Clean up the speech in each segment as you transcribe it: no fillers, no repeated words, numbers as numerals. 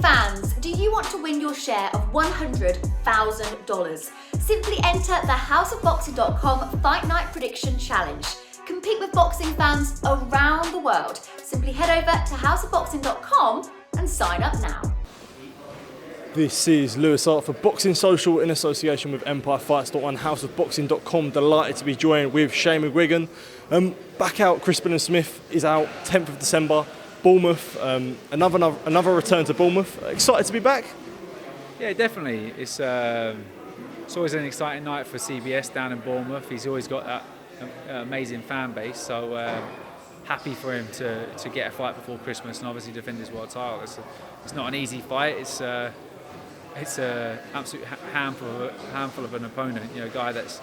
fans, do you want to win your share of $100,000? Simply enter the houseofboxing.com Fight Night Prediction Challenge. Compete with boxing fans around the world. Simply head over to houseofboxing.com and sign up now. This is Lewis Hart for Boxing Social in association with EmpireFights.1, houseofboxing.com. Delighted to be joined with Shane McGuigan. Back out, Chris Billam-Smith is out 10th of December. Bournemouth, another return to Bournemouth. Excited to be back? Yeah, definitely. It's always an exciting night for CBS down in Bournemouth. He's always got that amazing fan base, so happy for him to get a fight before Christmas and obviously defend his world title. It's not an easy fight. It's an absolute handful of an opponent. You know, a guy that's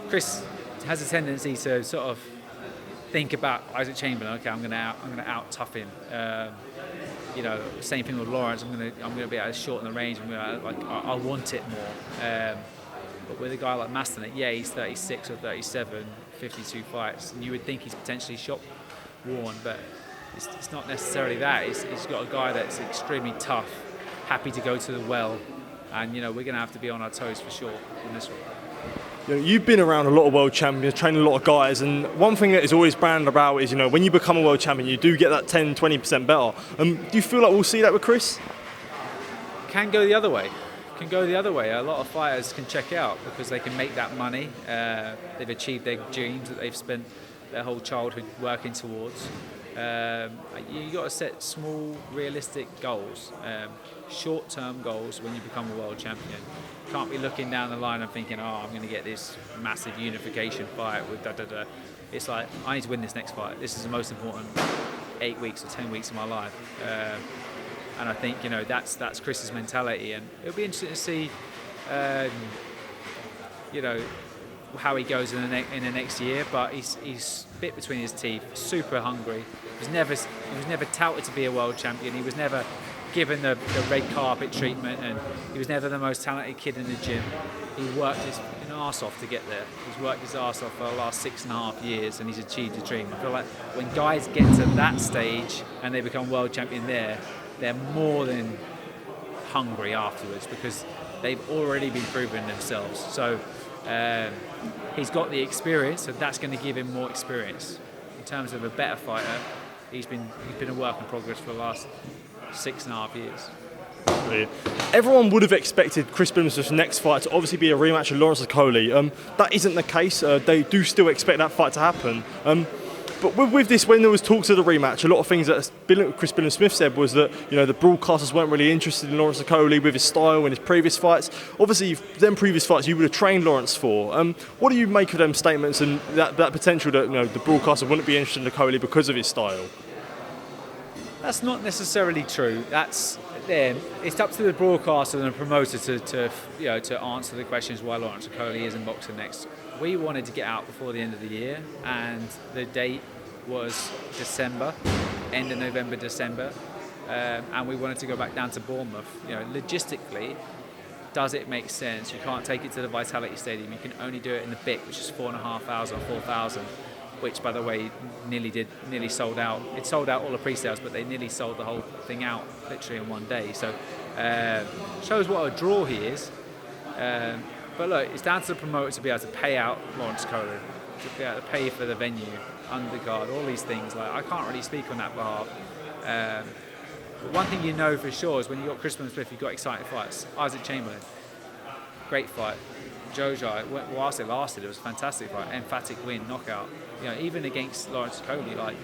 Chris has a tendency to sort of think about Isaac Chamberlain. Okay, I'm going to out tough him. You know, same thing with Lawrence. I'm going to be able to shorten the range. I want it more. But with a guy like Masternak, yeah, he's 36 or 37, 52 fights, and you would think he's potentially shot worn, but it's not necessarily that. He's got a guy that's extremely tough, happy to go to the well, and you know we're going to have to be on our toes for sure in this one. You know, you've been around a lot of world champions, trained a lot of guys, and one thing that is always branded about is, you know, when you become a world champion, you do get that 10-20% better. Do you feel like we'll see that with Chris? Can go the other way. A lot of fighters can check out because they can make that money. They've achieved their dreams that they've spent their whole childhood working towards. You got to set small, realistic goals, short-term goals when you become a world champion. You can't be looking down the line and thinking, oh, I'm going to get this massive unification fight with da-da-da. It's like, I need to win this next fight. This is the most important 8 weeks or 10 weeks of my life. And I think, you know, that's Chris's mentality, and it'll be interesting to see, you know, how he goes in the next year. But he's bit between his teeth, super hungry. He was never touted to be a world champion. He was never given the red carpet treatment, and he was never the most talented kid in the gym. He worked his arse off to get there. He's worked his arse off for the last 6.5 years, and he's achieved a dream. I feel like when guys get to that stage and they become world champion there, they're more than hungry afterwards because they've already been proving themselves. So he's got the experience, so that's going to give him more experience. In terms of a better fighter, he's been a work in progress for the last 6.5 years. Everyone would have expected Chris Billam-Smith's next fight to obviously be a rematch with Lawrence Okolie. That isn't the case. They do still expect that fight to happen. But with this, when there was talks of the rematch, a lot of things that Chris Billam-Smith said was that, you know, the broadcasters weren't really interested in Lawrence Okolie with his style in his previous fights. Obviously, them previous fights you would have trained Lawrence for. What do you make of them statements and that potential that, you know, the broadcaster wouldn't be interested in Okolie because of his style? That's not necessarily true. It's up to the broadcaster and the promoter to answer the questions why Lawrence Okolie isn't boxing next. We wanted to get out before the end of the year, and the date was December, end of November, December, and we wanted to go back down to Bournemouth. You know, logistically, does it make sense? You can't take it to the Vitality Stadium. You can only do it in the BIC, which is 4,500 or 4,000. Which, by the way, nearly sold out. It sold out all the pre-sales, but they nearly sold the whole thing out literally in one day. So shows what a draw he is. But look, it's down to the promoter to be able to pay out Lawrence Okolie, to be able to pay for the venue, undercard, all these things. Like, I can't really speak on that behalf. But one thing you know for sure is when you got Chris Billam-Smith, you've got exciting fights. Isaac Chamberlain, great fight. Jojai, whilst it lasted, it was a fantastic fight. Emphatic win, knockout. You know, even against Lawrence Okolie, like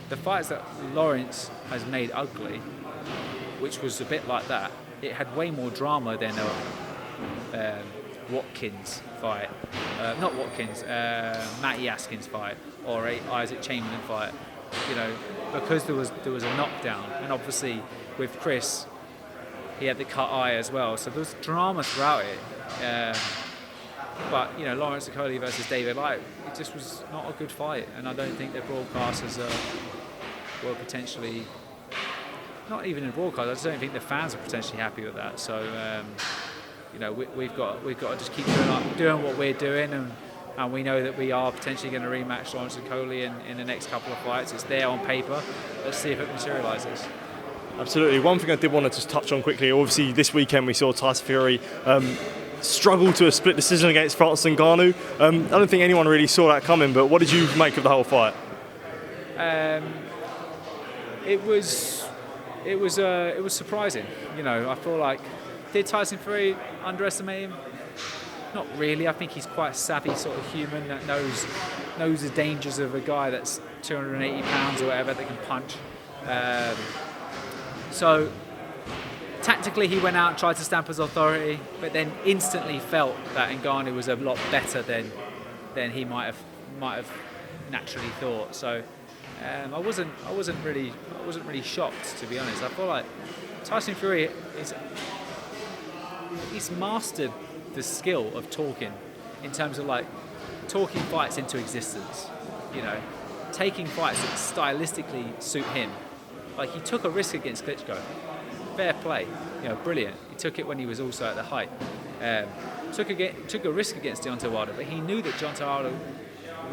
the fights that Lawrence has made ugly, which was a bit like that, it had way more drama than Watkins fight, not Watkins, Matty Askins fight, or a Isaac Chamberlain fight. You know, because there was a knockdown, and obviously with Chris, he had the cut eye as well. So there was drama throughout it. But you know, Lawrence Okolie versus David Light, it just was not a good fight, and I don't think the broadcasters were potentially, not even in broadcast. I just don't think the fans are potentially happy with that. So you know, we've got to just keep doing what we're doing, and we know that we are potentially going to rematch Lawrence Okolie in the next couple of fights. It's there on paper. Let's see if it materialises. Absolutely. One thing I did want to just touch on quickly, obviously this weekend we saw Tyson Fury struggle to a split decision against Francis Ngannou. I don't think anyone really saw that coming, but what did you make of the whole fight? It was surprising. You know, I feel like, did Tyson Fury underestimate him? Not really. I think he's quite a savvy sort of human that knows the dangers of a guy that's 280 pounds or whatever that can punch. So tactically he went out and tried to stamp his authority, but then instantly felt that Ngannou was a lot better than he might have naturally thought. So I wasn't really shocked, to be honest. I feel like Tyson Fury he's mastered the skill of talking, in terms of like talking fights into existence. You know, taking fights that stylistically suit him. Like, he took a risk against Klitschko. Fair play, you know, brilliant. He took it when he was also at the height. Took a risk against Deontay Wilder, but he knew that Deontay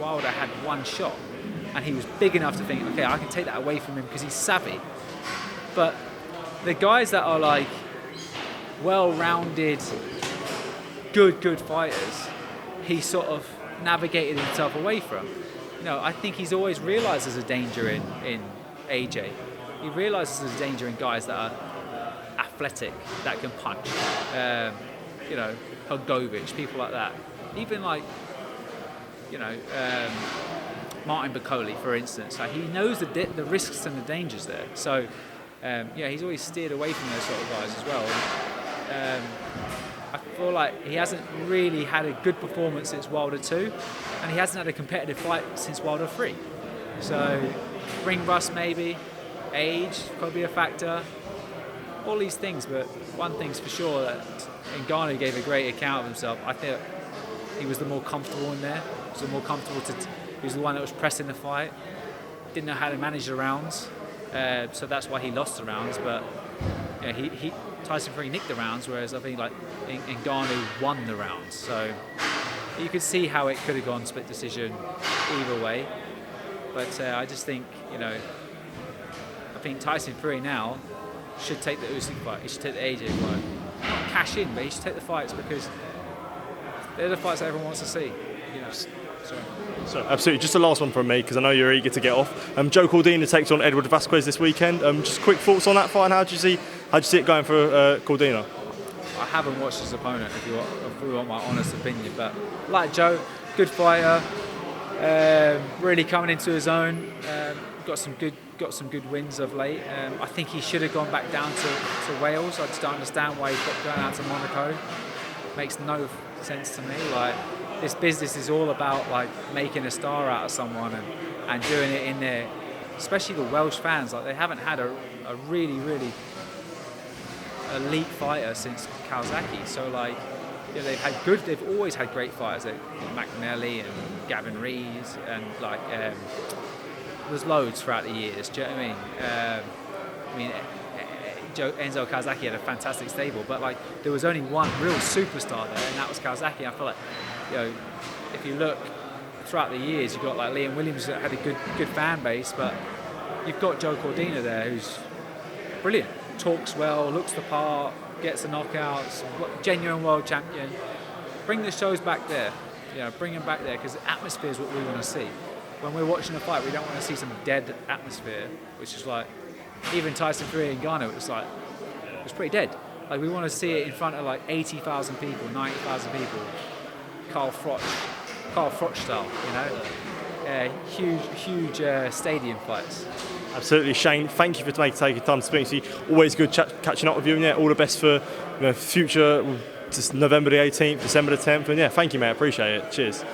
Wilder had one shot, and he was big enough to think, okay, I can take that away from him because he's savvy. But the guys that are like well-rounded, good fighters, he sort of navigated himself away from. You know, I think he's always realised there's a danger in AJ. He realises there's a danger in guys that are athletic, that can punch. You know, Hrgović, people like that. Even like, you know, Martin Okolie, for instance. Like, he knows the risks and the dangers there. So, yeah, he's always steered away from those sort of guys as well. I feel like he hasn't really had a good performance since Wilder 2, and he hasn't had a competitive fight since Wilder 3. So, ring rust maybe, age could be a factor, all these things, but one thing's for sure, that Ngannou gave a great account of himself. I think he was the more comfortable in there. He was the one that was pressing the fight, didn't know how to manage the rounds, so that's why he lost the rounds. But you know, Tyson Fury nicked the rounds, whereas I think like Ngannou won the rounds. So you could see how it could have gone split decision either way. But I just think, you know, I think Tyson Fury now should take the Usyk fight. He should take the AJ fight. Not cash in, but he should take the fights because they're the fights that everyone wants to see. You know. So absolutely, just the last one from me because I know you're eager to get off. Joe Cordina takes on Edward Vazquez this weekend. Just quick thoughts on that fight. And how do you see it going for Cordina? I haven't watched his opponent, if you want my honest opinion, but like Joe, good fighter, really coming into his own. Got some good wins of late. I think he should have gone back down to Wales. I just don't understand why he's got going out to Monaco. Makes no sense to me. Like, this business is all about like making a star out of someone and doing it in there. Especially the Welsh fans, like, they haven't had a really elite fighter since Kawasaki. So like, you know, they've always had great fighters, like McNally and Gavin Rees, and like there's loads throughout the years. Do you know what I mean? Enzo Kawasaki had a fantastic stable, but like there was only one real superstar there, and that was Kawasaki. I feel like, you know, if you look throughout the years, you've got like Liam Williams that had a good fan base, but you've got Joe Cordina there who's brilliant, talks well, looks the part, gets the knockouts, genuine world champion. Bring the shows back there, you know, bring them back there, because the atmosphere is what we want to see. When we're watching a fight, we don't want to see some dead atmosphere, which is like, even Tyson Fury and Ngannou, it was pretty dead. Like, we want to see it in front of like 80,000 people, 90,000 people, Carl Froch style, you know, huge stadium fights. Absolutely, Shane. Thank you for taking time to speak to you. Always good catching up with you, and yeah, all the best for future. Just November the 18th, December the 10th, and yeah, thank you, mate. Appreciate it. Cheers.